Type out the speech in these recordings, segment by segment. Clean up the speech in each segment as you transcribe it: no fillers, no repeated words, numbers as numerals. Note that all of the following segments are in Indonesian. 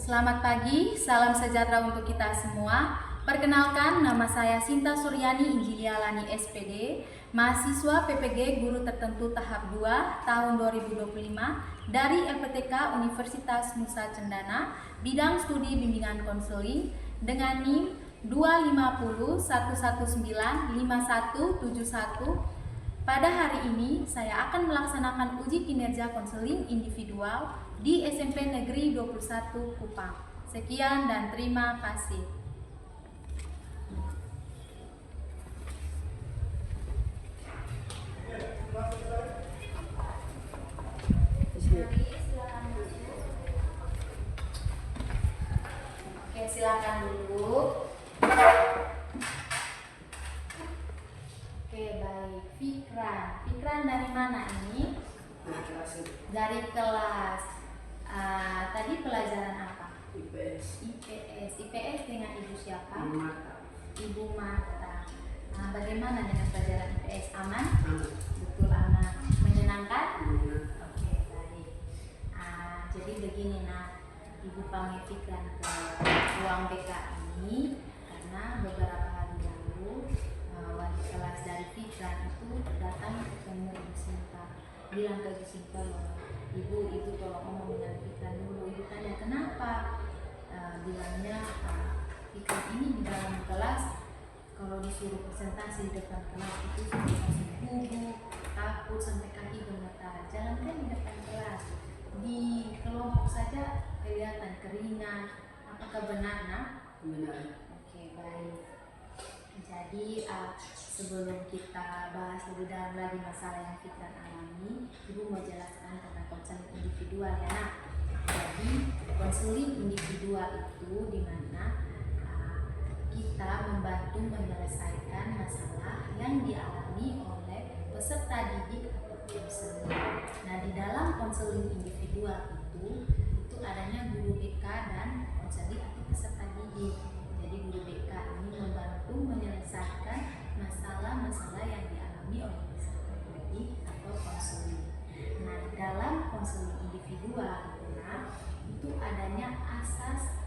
Selamat pagi, salam sejahtera untuk kita semua. Perkenalkan, nama saya Sinta Suryani Injilialani SPD, mahasiswa PPG Guru Tertentu Tahap 2 tahun 2025 dari LPTK Universitas Nusa Cendana, bidang studi bimbingan konseling dengan NIM 25011955171. Pada hari ini, saya akan melaksanakan uji kinerja konseling individual di SMP Negeri 21 Kupang. Sekian dan terima kasih. Oke, silakan dulu. Oke, baik. Fikran dari mana ini? Dari kelas. Tadi pelajaran apa? IPS. IPS dengan ibu siapa? Marta. Ibu Marta. Bagaimana dengan pelajaran IPS? Aman? Aman. Betul, aman. Menyenangkan? Menyenangkan. Oke, baik. Jadi begini, Ibu panggil Fikran ke ruang BK ini karena beberapa hari lalu wali kelas dari Fikran itu datang ketemu Ibu Sinta, bilang ke Ibu Sinta bahwa ibu tolong ngomong dengan Fikran dulu. Ibu tanya kenapa, bilangnya Fikran ini di dalam kelas kalau disuruh presentasi di depan kelas itu masih gugup, takut sampai kaki gemetar. Jangankan di depan kelas, di kelompok saja kelihatan keringat. Apakah benar, Nak? Benar. Oke, baik. Jadi sebelum kita bahas lebih dalam lagi masalah yang Fikran alami, Ibu mau jelaskan tentang konseling individual ya, Nak. Jadi konseling individual itu di mana kita membantu menyelesaikan masalah yang dialami oleh peserta didik atau konselor. Nah, di dalam konseling individual itu adanya guru BK dan konselor atau peserta didik. Jadi guru BK ini membantu menyelesaikan masalah-masalah yang dialami oleh peserta didik atau konselor. Nah, di dalam konseling individual itu adanya asas.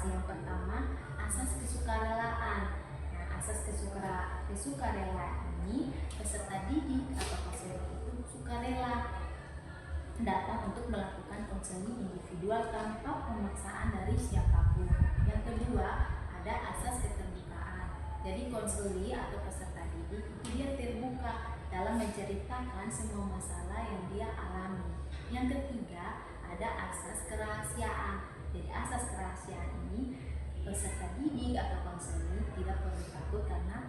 Yang pertama, asas kesukarelaan. Nah, asas kesukarelaan ini peserta didik atau konselor itu sukarela datang untuk melakukan konseling individual tanpa pemaksaan dari siapapun. Yang kedua, ada asas keterbukaan. Jadi konselor atau peserta didik itu dia terbuka dalam menceritakan semua masalah yang dia alami. Yang ketiga, ada asas kerahasiaan. Jadi asas kerahasiaan ini peserta didik atau konselor tidak perlu takut karena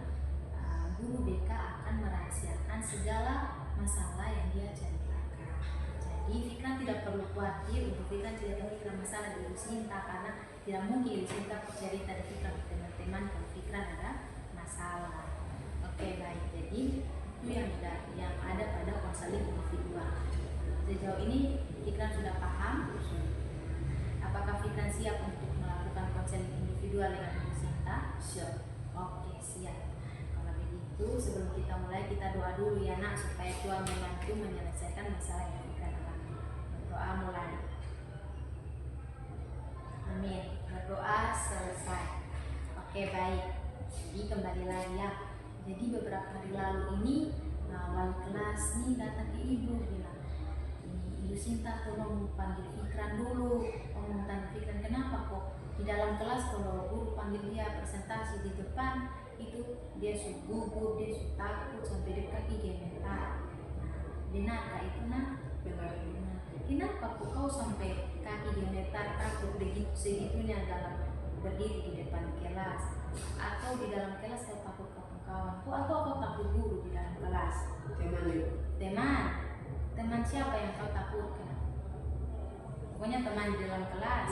guru BK akan merahasiakan segala masalah yang dia ceritakan. Jadi Fikran tidak perlu khawatir untuk Fikran cerita masalah di Ibu Sinta, karena tidak mungkin Ibu Sinta cerita di Fikran ke teman-teman kalau Fikran ada masalah. Oke, baik. Jadi itu yang ada pada konseling individual. Sejauh ini Fikran sudah paham? Apakah Fikran siap untuk melakukan konseling individual dengan Ibu Sinta? Siap. Oke, siap. Kalau begitu, sebelum kita mulai, kita doa dulu ya, Nak, supaya Tuhan membantu menyelesaikan masalah yang Fikran alami. Berdoa mulai. Amin. Berdoa selesai. Oke, baik. Jadi kembali lagi ya. Jadi beberapa hari lalu ini wali kelas nih datang ke Ibu bilang, Ibu Sinta tolong panggil Fikran dulu. Tanya Fikran, kenapa kok di dalam kelas kalau guru panggil dia presentasi di depan itu dia gugup, dia takut sampai dia kaki gemetar. Benarkah itu, Nak? Benar. Kenapa kok kau sampai kaki gemetar, takut begitu segitunya dalam berdiri di depan kelas? Atau di dalam kelas kau takut kawan-kawan? Atau kau takut guru di dalam kelas? Teman siapa yang kau takutkan? Pokoknya teman di dalam kelas.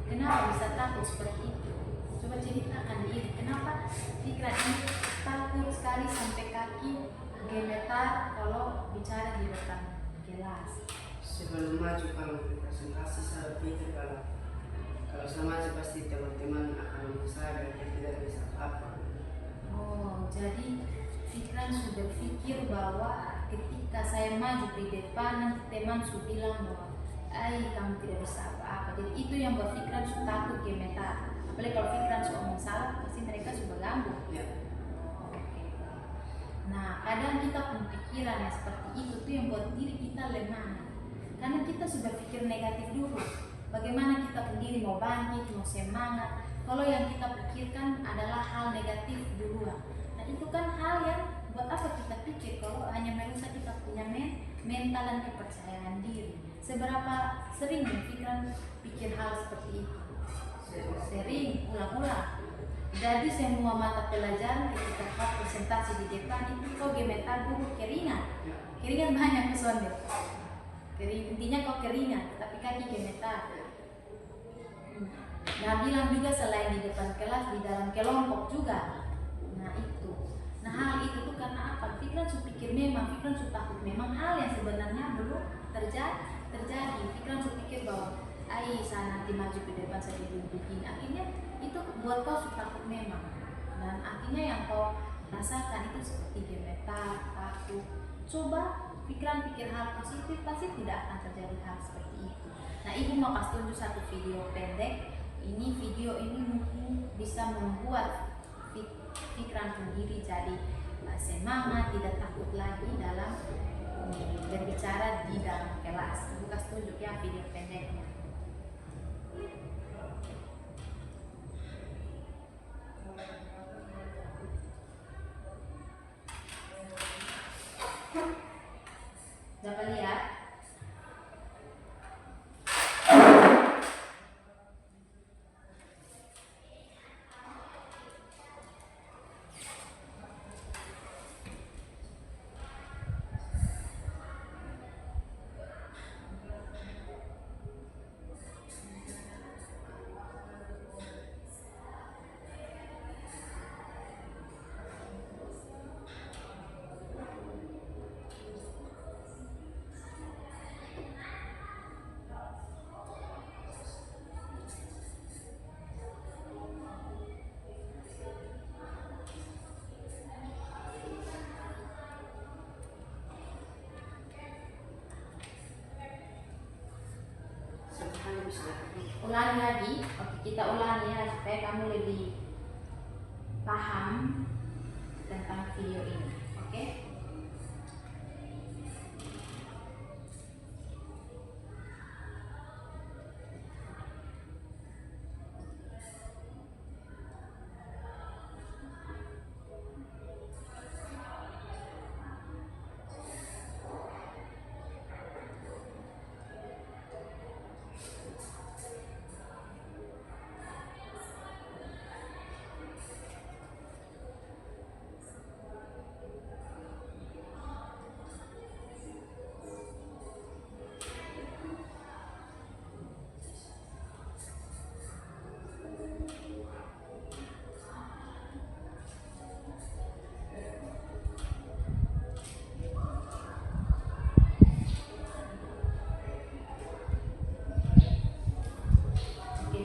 Kenapa bisa takut seperti itu? Coba ceritakan diri. Kenapa Fikran ini takut sekali sampai kaki gemetar kalau bicara di depan kelas? Sebelum maju kalau presentasi saya pikir kalau saya maju pasti teman-teman akan saya dan tidak bisa apa. Oh, jadi Fikran sudah pikir bahwa ketika saya maju di depan, nanti teman sudah bilang bahwa kamu tidak bisa apa-apa. Jadi itu yang buat pikiran suka takut gemetar. Apalagi kalau pikiran suka omong salah, pasti mereka suka ganggu. Ya. Oke. Nah, kadang kita punya pikiran yang seperti itu tuh yang buat diri kita lemah. Karena kita sudah pikir negatif dulu. Bagaimana kita sendiri mau bangkit, mau semangat. Kalau yang kita pikirkan adalah hal negatif duluan. Nah, itu kan hal yang buat apa kita pikir kalau hanya merusak kita punya mental dan kepercayaan diri. Seberapa sering pikiran pikir hal seperti itu? Sering, ulang-ulang. Jadi semua mata pelajaran ketika kau presentasi di depan itu kau gemetar dulu keringat. Keringat banyak kesuan deh. Intinya kau keringat, tapi kaki gemetar. Nah, bilang juga selain di depan kelas, di dalam kelompok juga. Nah itu. Nah hal itu tuh karena apa? Pikiran su pikir memang, pikiran su takut memang hal yang sebenarnya belum terjadi. Pikiran su pikir bahwa saya nanti maju ke depan saya begini. Akhirnya itu buat kau su takut memang. Dan akhirnya yang kau rasakan itu seperti gemetar, takut. Coba pikiran pikir hal positif, pasti tidak akan terjadi hal seperti itu. Nah, ibu mau kasih tunjuk satu video pendek. Ini video ini mungkin bisa membuat pikiran sendiri jadi semangat, tidak takut lagi dalam berbicara di dalam kelas. Ibu kasih tunjuk ya video pendeknya. Dapat lihat? Ulangi lagi, oke kita ulangi ya supaya kamu lebih paham tentang video ini, oke?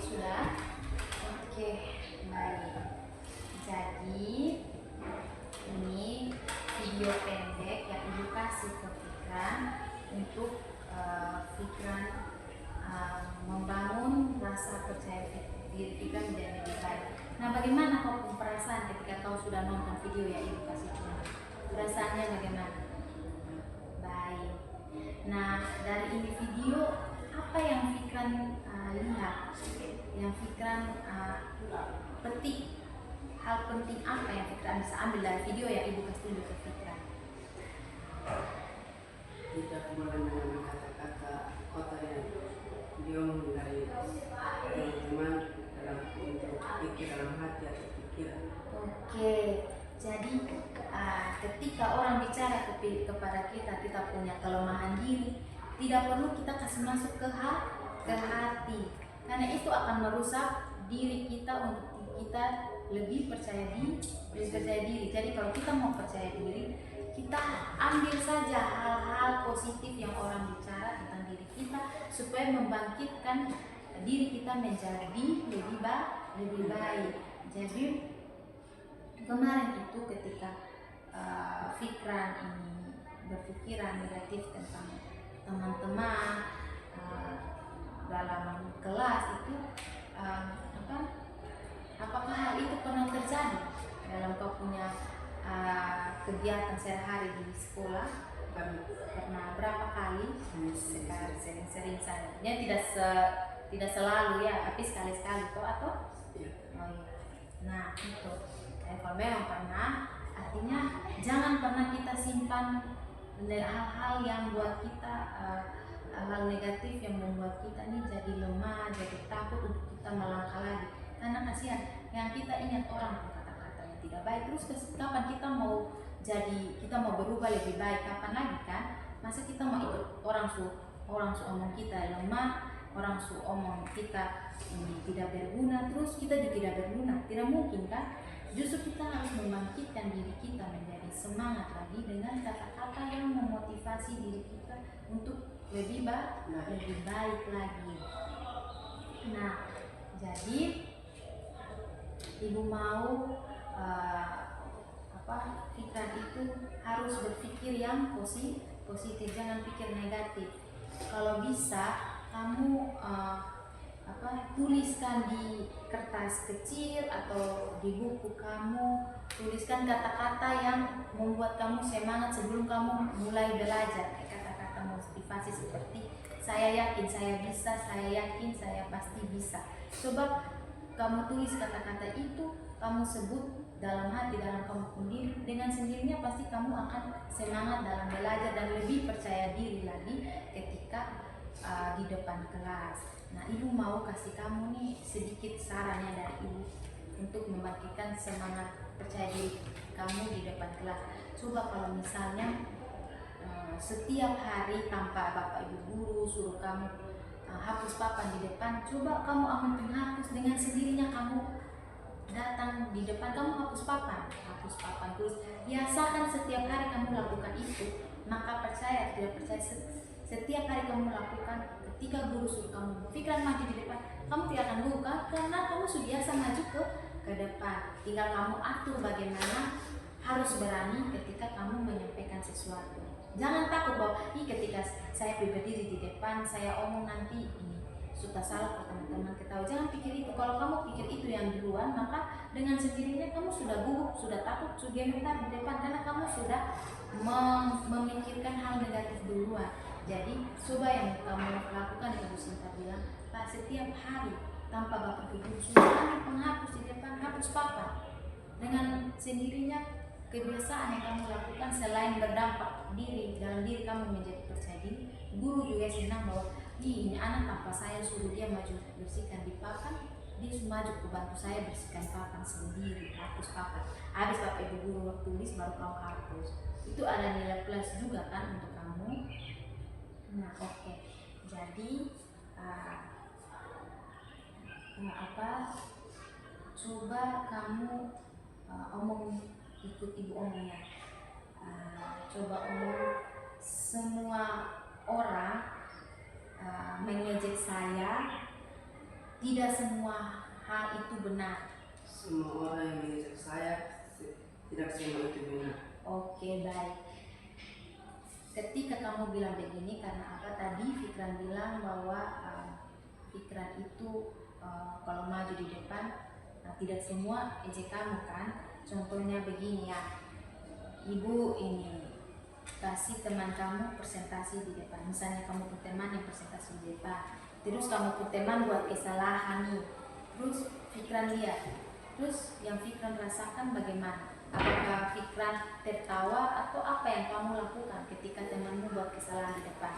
Sudah? Oke, baik. Jadi ini video pendek yang ibu kasih ke pikiran untuk pikiran membangun rasa percaya diri pikiran menjadi lebih baik. Nah, bagaimana kau perasaan ketika kau sudah nonton video yang ibu kasih tunjuk? Perasaannya bagaimana? Baik. Nah, dari ini video apa yang pikiran lihat, yang pikiran petik, hal penting apa yang pikiran bisa ambil dari video yang ibu kasih tunjuk ke pikiran? Kita mengenai kata-kata kota yang diomong dari teman-teman dalam untuk pikir dalam hati atau pikiran. Oke, jadi ketika orang bicara kepada kita punya kelemahan diri, tidak perlu kita kasih masuk ke hati, karena itu akan merusak diri kita untuk kita lebih percaya diri. Jadi kalau kita mau percaya diri, kita ambil saja hal-hal positif yang orang bicara tentang diri kita supaya membangkitkan diri kita menjadi lebih baik. Jadi kemarin itu ketika pikiran ini berpikiran negatif tentang teman-teman, dalam kau punya kegiatan sehari-hari di sekolah pernah berapa kali? Sering-sering saja. Ya tidak selalu ya, tapi sekali-sekali kok atau? Iya. Oh iya. Nah itu. Kalau memang pernah, artinya jangan pernah kita simpan hal-hal yang buat kita hal-hal negatif yang membuat kita nih jadi lemah, jadi takut untuk kita melangkah lagi. Karena kasihan yang kita ingat orang kata-kata yang tidak baik, terus kapan kita mau berubah lebih baik, kapan lagi kan? Masa kita mau ikut orang su omong kita lemah, orang su omong kita tidak berguna, terus kita juga tidak berguna, tidak mungkin kan? Justru kita harus membangkitkan diri kita menjadi semangat lagi dengan kata-kata yang memotivasi diri kita untuk lebih baik lagi. Nah, jadi ibu mau pikiran itu harus berpikir yang positif, jangan pikir negatif. Kalau bisa kamu tuliskan di kertas kecil atau di buku kamu, tuliskan kata-kata yang membuat kamu semangat sebelum kamu mulai belajar. Kata-kata motivasi seperti saya yakin saya bisa, saya yakin saya pasti bisa. Coba kamu tulis kata-kata itu, kamu sebut dalam hati, dalam kamu sendiri, dengan sendirinya pasti kamu akan semangat dalam belajar dan lebih percaya diri lagi ketika di depan kelas. Nah, ibu mau kasih kamu nih sedikit sarannya dari ibu untuk membangkitkan semangat percaya diri kamu di depan kelas. Coba kalau misalnya setiap hari tanpa bapak ibu guru suruh kamu hapus papan di depan, coba kamu akan menghapus dengan sendirinya. Kamu datang di depan, kamu hapus papan terus biasakan setiap hari kamu lakukan itu, maka percaya tidak percaya setiap hari kamu lakukan. Ketika guru suruh kamu pikiran maju di depan, kamu tidak akan buka karena kamu sudah biasa maju ke depan. Tinggal kamu atur bagaimana harus berani ketika kamu menyampaikan sesuatu. Jangan takut bahwa ketika saya berdiri di depan, saya omong nanti ini sudah salah ke teman-teman ketahui. Jangan pikir itu. Kalau kamu pikir itu yang duluan, maka dengan sendirinya kamu sudah gugup, sudah takut, sudah gemetar di depan karena kamu sudah memikirkan hal negatif duluan. Jadi coba yang kamu lakukan, Ibu Sinta bilang, Pak, setiap hari tanpa bapak ibu sudah menghapus di depan, hapus papan. Dengan sendirinya kebiasaan yang kamu lakukan selain berdampak dalam diri kamu menjadi percaya diri, guru juga senang bahwa ini anak tanpa saya suruh dia maju bersihkan di papan, dia maju ke bantu saya bersihkan papan sendiri, hapus papan. Habis bapak ibu guru tulis baru kamu hapus. Itu ada nilai plus juga kan untuk kamu. Nah, oke. Jadi coba kamu ikut ibu omongnya. Coba omong, semua orang mengejek saya, tidak semua hal itu benar. Semua orang yang mengejek saya, tidak semua itu benar. Oke, baik. Ketika kamu bilang begini, karena apa? Tadi Fikran bilang bahwa Fikran itu kalau maju di depan tidak semua ejek kamu kan. Contohnya begini ya, ibu ini kasih teman kamu presentasi di depan. Misalnya kamu berteman yang presentasi di depan, terus kamu berteman buat kesalahan nih, terus Fikran lihat, terus yang Fikran rasakan bagaimana? Apakah Fikran tertawa atau apa yang kamu lakukan ketika temanmu buat kesalahan di depan?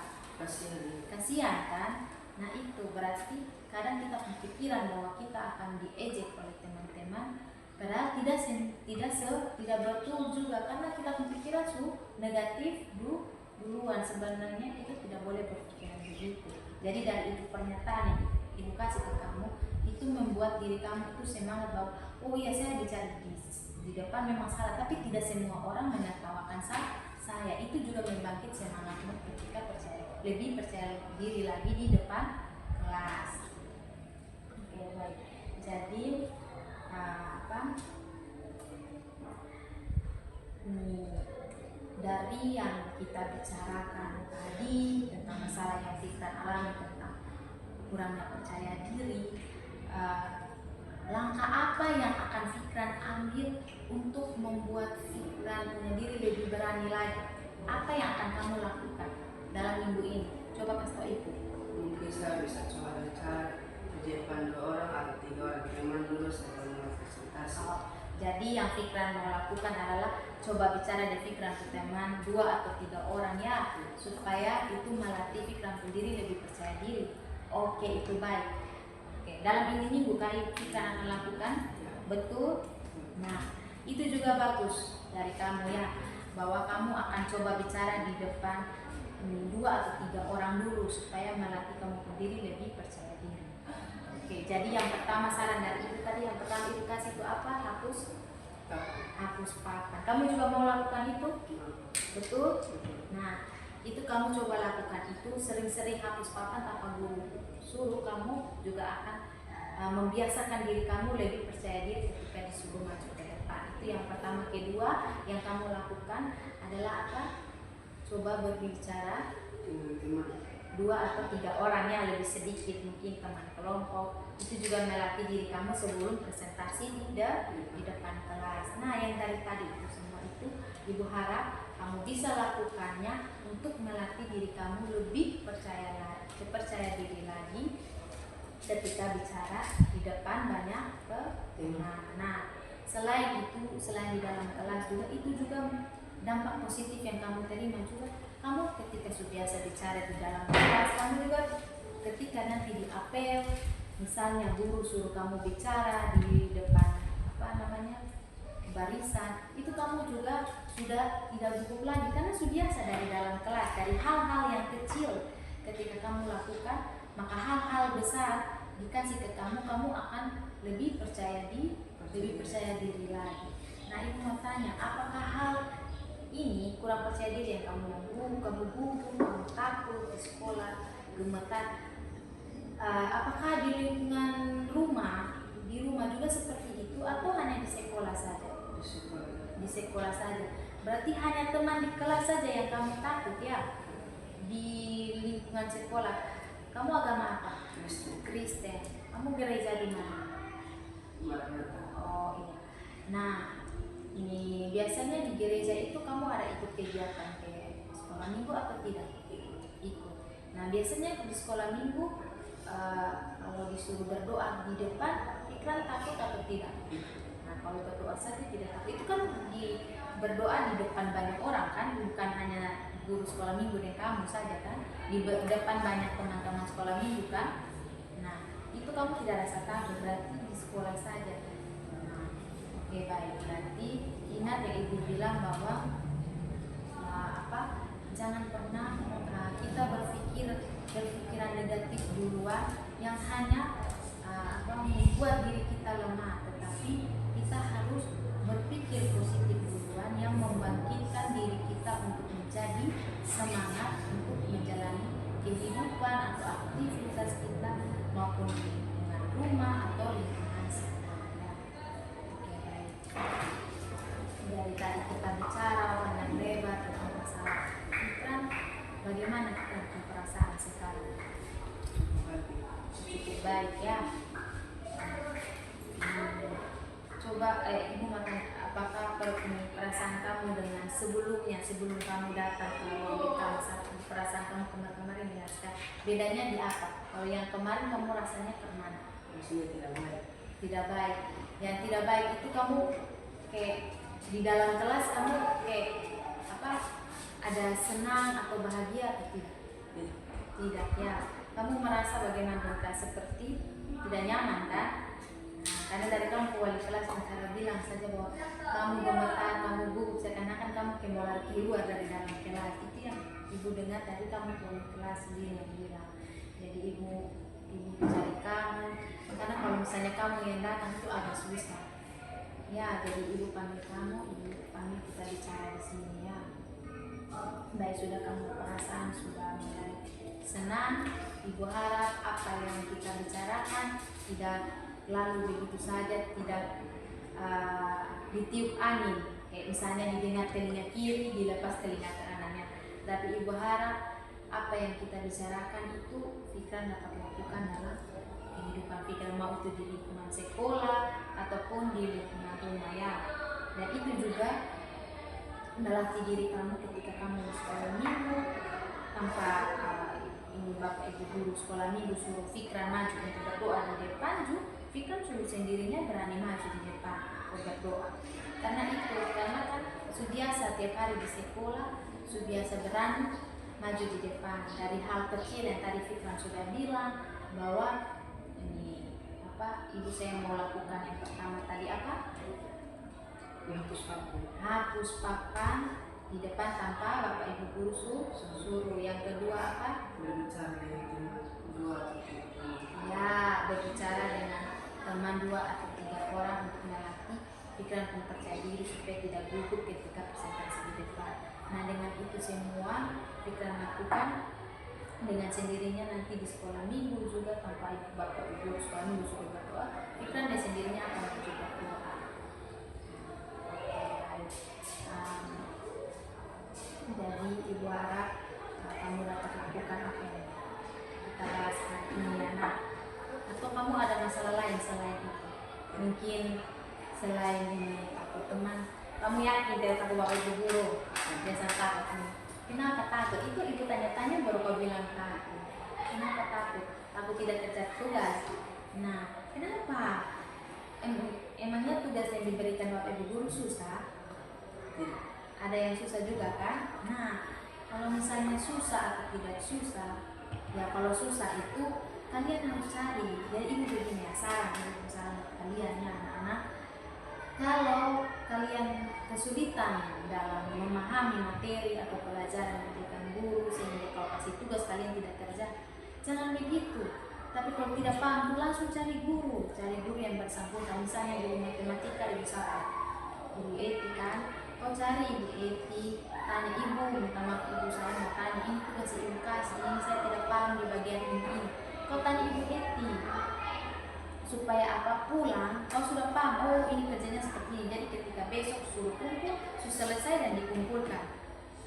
Kasihan kan? Nah itu berarti kadang kita berpikiran bahwa kita akan diejek oleh teman-teman, padahal tidak betul juga karena kita berpikiran negatif duluan. Sebenarnya kita tidak boleh berpikiran begitu. Jadi dari itu pernyataan yang ibu kasih ke kamu itu membuat diri kamu itu semangat bahwa oh iya saya bicara di depan memang salah, tapi tidak semua orang menertawakan saya. Itu juga membangkit semangatmu ketika lebih percaya diri lagi di depan kelas. Oke, baik. Jadi dari yang kita bicarakan tadi tentang masalah yang kita alami tentang kurangnya percaya diri, langkah apa yang akan Fikran ambil untuk membuat Fikran punya diri lebih berani lagi? Apa yang akan kamu lakukan dalam minggu ini? Coba kasih tau Ibu. Mungkin saya bisa coba bicara di depan 2 orang atau 3 orang teman dulu sebelum presentasi. Jadi yang Fikran mau lakukan adalah coba bicara di Fikran ke teman 2 atau 3 orang ya, supaya itu melatih Fikran sendiri lebih percaya diri. Oke, itu baik. Oke, dalam ini minggu kali Fikran akan lakukan, betul? Nah, itu juga bagus dari kamu ya, bahwa kamu akan coba bicara di depan 2 atau 3 orang dulu supaya melatih kamu sendiri lebih percaya diri. Oke, jadi yang pertama saran dari Ibu tadi, yang pertama Ibu kasih itu apa? Hapus papan. Kamu juga mau lakukan itu? Betul? Nah, itu kamu coba lakukan itu, sering-sering hapus papan tanpa guru suruh. Kamu juga akan membiasakan diri kamu lebih percaya diri ketika disuruh maju ke depan. Itu yang pertama. Kedua, yang kamu lakukan adalah apa? Coba berbicara 2 atau 3 orang yang lebih sedikit, mungkin teman kelompok. Itu juga melatih diri kamu sebelum presentasi di depan kelas. Nah, yang dari tadi itu semua itu Ibu harap kamu bisa lakukannya untuk melatih diri kamu lebih percaya diri lagi ketika bicara di depan banyak teman. Nah, selain itu, selain di dalam kelas juga, itu juga dampak positif yang kamu terima juga. Kamu ketika sudah biasa bicara di dalam kelas, kamu juga ketika nanti di apel, misalnya guru suruh kamu bicara di depan barisan, itu kamu juga sudah tidak gugup lagi karena sudah biasa dari dalam kelas, dari hal-hal yang kecil ketika kamu lakukan, maka hal-hal besar dikasih ke kamu akan lebih percaya diri lagi. Nah, Ibu mau tanya, apakah hal ini kurang percaya diri yang kamu gugup, kamu takut di sekolah, gemetar, apakah di lingkungan di rumah juga seperti itu atau hanya di sekolah saja? Di sekolah saja. Berarti hanya teman di kelas saja yang kamu takut ya? Di lingkungan sekolah. Kamu agama apa? Kristen. Kamu gereja di mana? Oh iya. Nah, ini biasanya di gereja itu kamu ada ikut kegiatan kayak sekolah minggu atau tidak? Ikut. Nah, biasanya di sekolah minggu kalau disuruh berdoa di depan, Fikran takut atau tidak? Nah, kalau berdoa saja tidak takut. Itu kan berdoa di depan banyak orang kan, bukan hanya guru sekolah minggu dan kamu saja kan, di depan banyak teman-teman sekolah minggu kan. Nah, itu kamu tidak rasa takut, berarti di sekolah saja. Nah, oke, baik. Berarti ingat yang Ibu bilang bahwa jangan pernah kita berpikiran negatif duluan yang hanya membuat diri kita lemah, tetapi kita harus berpikir positif duluan yang membangkitkan diri kita untuk menjadi semangat untuk menjalani kehidupan atau aktivitas kita maupun di lingkungan rumah atau lingkungan sekolah. Oke, baik. Dari tadi kita bicara panjang lebar tentang masalah Fikran, bagaimana kita perasaan sekarang? Cukup baik ya. Coba Ibu mau tanya, apakah perasaan kamu dengan sebelum kamu datang ke ruang kamu satu, perasaan kamu kemarin dengan sekarang, bedanya di apa? Kalau yang kemarin kamu rasanya kemana? Rasanya tidak baik. Tidak baik. Yang tidak baik itu kamu kayak di dalam kelas kamu kayak ada senang atau bahagia atau tidak? Tidak ya. Kamu merasa bagaimana? Seperti tidak nyaman kan? Nah, karena dari kamu wali kelas cara bilang saja bahwa kamu gemetar, kamu gugup, seakan-akan kamu kembali keluar dari dalam kelas. Itu yang Ibu dengar tadi, kamu wali kelas sendiri yang bilang. Jadi ibu cari kamu, karena kalau misalnya kamu yang datang itu agak susah. Ya, jadi Ibu panggil kamu, Ibu panggil kita bicara di sini ya. Baik, sudah kamu perasaan sudah mulai senang. Ibu harap apa yang kita bicarakan tidak lalu begitu saja, tidak ditiup angin. Kayak misalnya didengar telinga kiri, dilepas telinga kanannya. Tapi Ibu harap apa yang kita bicarakan itu Fikran dapat lakukan dalam kehidupan pikiran, mau itu di lingkungan sekolah ataupun di lingkungan rumah ya. Dan itu juga melatih diri kamu ketika kamu sekolah minggu tanpa ini bapak ibu guru sekolah minggu suruh Fikran maju untuk berdoa di depan, Fikran suruh sendirinya berani maju di depan untuk berdoa. Karena itu, karena kan sudah biasa tiap hari di sekolah, sudah biasa berani maju di depan. Dari hal kecil yang tadi Fikran sudah bilang bahwa ini apa, ibu saya mau lakukan yang pertama tadi apa? Hapus papan di depan tanpa bapak ibu guru suruh. Yang kedua apa? Berbicara dengan dua atau tiga. Ya, berbicara dengan teman 2 atau 3 orang untuk melatih pikiran dan percaya diri supaya tidak gugup ketika presentasi di depan. Nah, dengan itu semua pikiran lakukan dengan sendirinya nanti di sekolah minggu juga tanpa bapak ibu sekolah minggu suruh berdoa, pikiran dengan sendirinya akan maju berdoa. Jadi ibu harap kamu dapat lakukan apa yang kita bahas hari ini ya nak. Atau kamu ada masalah lain selain itu? Mungkin selain ini takut teman, kamu yakin tidak takut bapak ibu guru? Biasa takut nih. Kenapa takut? Itu ibu tanya-tanya baru kau bilang takut. Kenapa takut? Takut tidak kerja tugas. Nah, kenapa? Emangnya tugas yang diberikan bapak ibu guru susah? Ada yang susah juga kan? Nah, kalau misalnya susah atau tidak susah, ya kalau susah itu kalian harus cari. Jadi ibu begini ya, saran kalian ya anak-anak, kalau kalian kesulitan dalam memahami materi atau pelajaran yang diberikan guru sehingga kalau kasih tugas kalian tidak kerja, jangan begitu. Tapi kalau tidak paham tuh langsung cari guru yang bersangkutan. Misalnya guru matematika ibu siapa? Guru etika, kau cari ibu Eti, tanya ibu, minta maaf ibu saya mau tanya ini tugas ibu kasih, ini saya tidak paham di bagian ini. Kau tanya ibu Eti supaya apa, pulang kau sudah paham, oh ini kerjanya seperti ini. Jadi ketika besok suruh kumpul, sudah selesai dan dikumpulkan,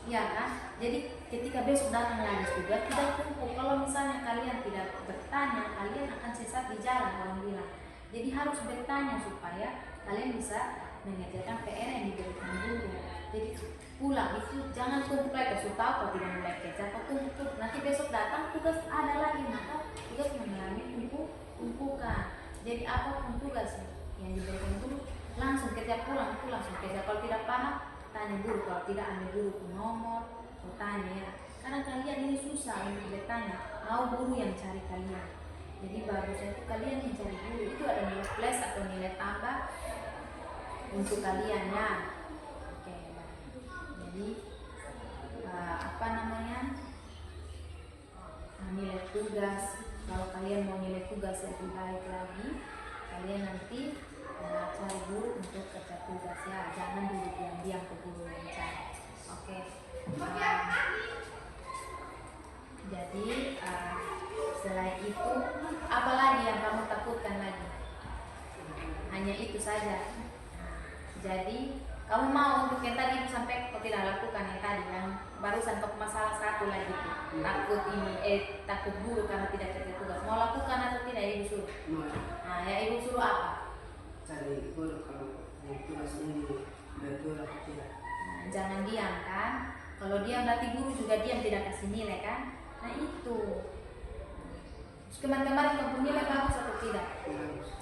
ya kan? Jadi ketika besok datang lagi juga tidak kumpul. Kalau misalnya kalian tidak bertanya, kalian akan sesat di jalan orang bilang. Jadi harus bertanya supaya kalian bisa mengerjakan PR yang diberikan guru. Jadi pulang itu jangan tumpuk lagi, kau tahu kau tidak mulai kerja, kau tumpuk. Nanti besok datang tugas ada lagi, maka tugas mengalami tumpukan. Jadi apapun tugas yang diberikan guru, langsung kerja pulang itu langsung kerja. Kalau tidak paham, tanya guru. Kalau tidak ambil guru ke nomor, kau tanya ya. Karena kalian ini susah untuk bertanya, mau guru yang cari kalian. Jadi bagusnya itu kalian yang cari guru, itu ada nilai plus atau nilai tambah untuk kalian ya. Oke, jadi apa namanya, nilai tugas. Kalau kalian mau nilai tugas lebih baik lagi, kalian nanti cari guru untuk kerja tugas ya. Jangan duduk diam-diam ke guru yang cari. Oke. Jadi selain itu, apa lagi yang kamu takutkan lagi? Hanya itu saja. Jadi kamu mau untuk yang tadi ibu sampai kau tidak lakukan yang tadi yang barusan kau masalah satu lagi tuh, takut ini takut guru karena tidak kerja tugas, mau lakukan atau tidak ibu suruh? Nah ya ibu suruh apa? Cari guru kalau tugas ini betul atau tidak. Nah, jangan diam kan? Kalau diam berarti guru juga diam, tidak kasih nilai kan? Nah itu. Kemarin kamu nilai bagus atau tidak?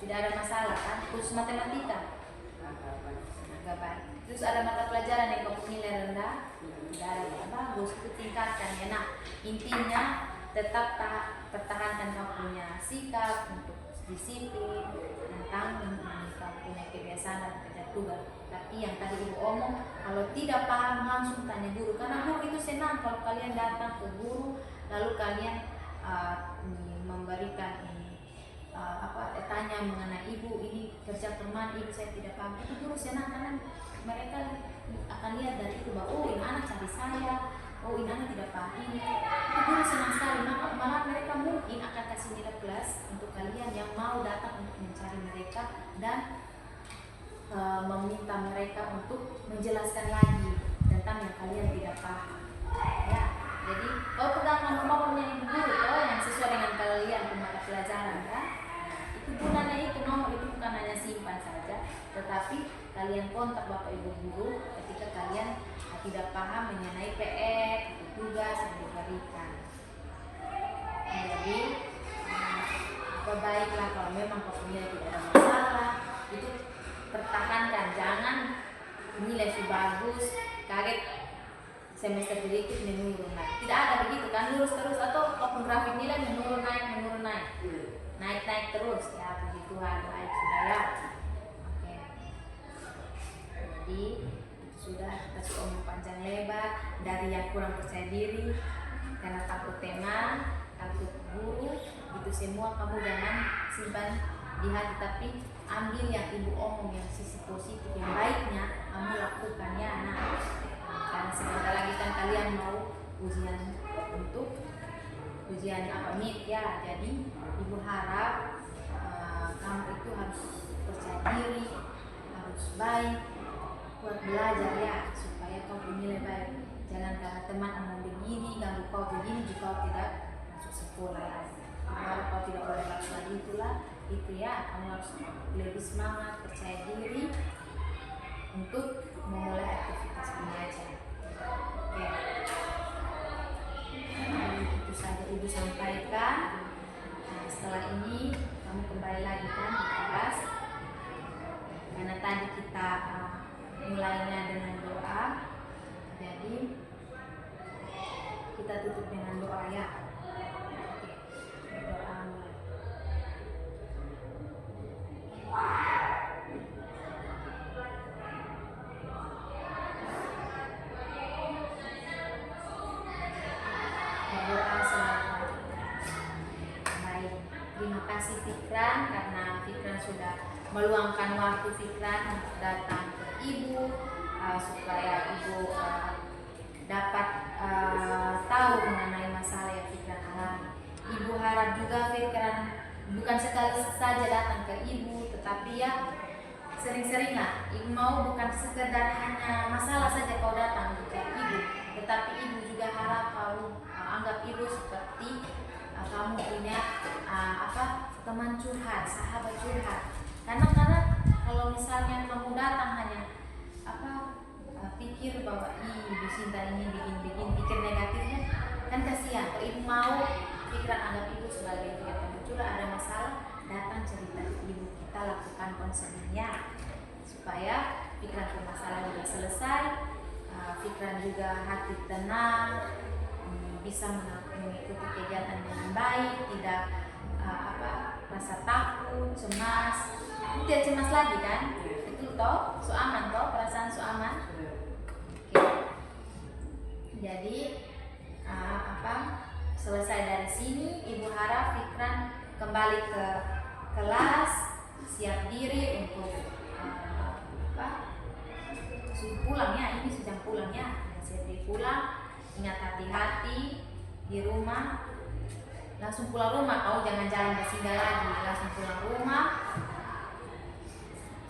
Tidak ada masalah kan? Khusus matematika? Agak baik. Terus ada mata pelajaran yang kamu nilai rendah? Tidak ada, tidak bagus. Itu tingkatkan ya. Nah intinya tetap pertahankan kamu punya sikap untuk disiplin tentang kamu punya kebiasaan dan kerja tugas. Tapi yang tadi ibu omong, kalau tidak paham langsung tanya guru. Karena guru itu senang kalau kalian datang ke guru lalu kalian memberikan tanya mengenai ibu ini kerja teman ibu saya tidak paham. Itu guru senang karena mereka akan lihat dari itu bahwa oh ini anak cari saya, oh ini anak tidak paham ini. Itu guru senang sekali, malah mereka mungkin akan kasih nilai plus untuk kalian yang mau datang untuk mencari mereka dan meminta mereka untuk menjelaskan lagi tentang yang kalian tidak paham. Ya, jadi kau pegang nomornya ibu guru yang sesuai dengan kalian mata pelajaran kan. tetapi kalian kontak Bapak Ibu guru ketika kalian tidak paham mengenai PR atau tugas yang diberikan. Jadi baiklah kalau memang kau nilai tidak ada masalah, itu pertahankan, jangan nilai sudah bagus kaget semester berikut menurun naik. Tidak ada begitu kan, lurus terus, atau grafik nilai menurun naik terus ya, begitu baik sudah ya. Oke. Jadi sudah kita omong panjang lebar dari yang kurang percaya diri karena takut teman, takut guru, itu semua kamu jangan simpan di hati, tapi ambil yang ibu omong yang sisi positif yang baiknya kamu lakukan ya anak. Karena sebentar lagi kan kalian mau ujian untuk ujian MIT ya, jadi ibu harap kamu itu harus percaya diri, harus baik, kuat belajar ya, supaya kau bernilai baik. Jangan karena teman omong begini, ganggu kau begini, jika kau tidak masuk sekolah. Kalau kau tidak boleh lakukan itu ya, kamu harus lebih semangat, percaya diri untuk memulai aktivitas belajar. Oke. Itu saja ibu sampaikan. Nah, setelah ini kamu kembali lagi kan di kelas, karena tadi kita mulainya dengan doa, jadi kita tutup dengan doa ya. Oke, doa mulai. Berdoa selalu. Baik, terima kasih Fikran, karena Fikran sudah meluangkan waktu Fikran untuk datang ke ibu supaya ibu dapat tahu mengenai masalah yang Fikran alami. Ibu harap juga Fikran bukan sekali saja datang ke ibu, tetapi ya sering-seringlah. Ibu mau bukan sekedar hanya masalah saja kau datang ke ibu, tetapi ibu juga harap kau anggap ibu seperti kamu punya teman curhat, sahabat curhat. Karena kalau misalnya kamu datang hanya pikir bahwa ibu Sinta ini bikin pikir negatifnya, kan kasihan. Kalau ibu mau pikiran anggap ibu sebagai teman curhat, ada masalah datang cerita ke ibu, kita lakukan konselingnya supaya pikiran permasalahan juga selesai, pikiran juga hati tenang, bisa mengikuti kegiatan dengan baik, tidak rasa takut, cemas. Tidak cemas lagi kan? Betul toh? So aman toh? Perasaan so aman? Oke. Jadi selesai dari sini, ibu harap Fikran kembali ke kelas, siap diri untuk sudah pulang ya. Ini sudah pulang ya. Siap diri pulang. Ingat hati-hati di rumah, langsung pulang rumah, kau jangan jalan bersinggah lagi, langsung pulang rumah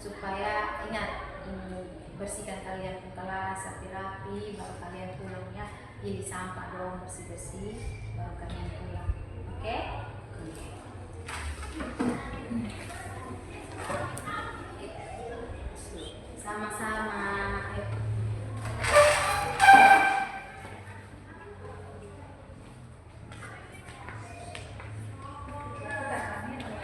supaya ingat ini bersihkan kalian ke kelas rapi-rapi, baru kalian pulang ya. Pilih sampah dong, bersih-bersih baru kalian pulang. Oke?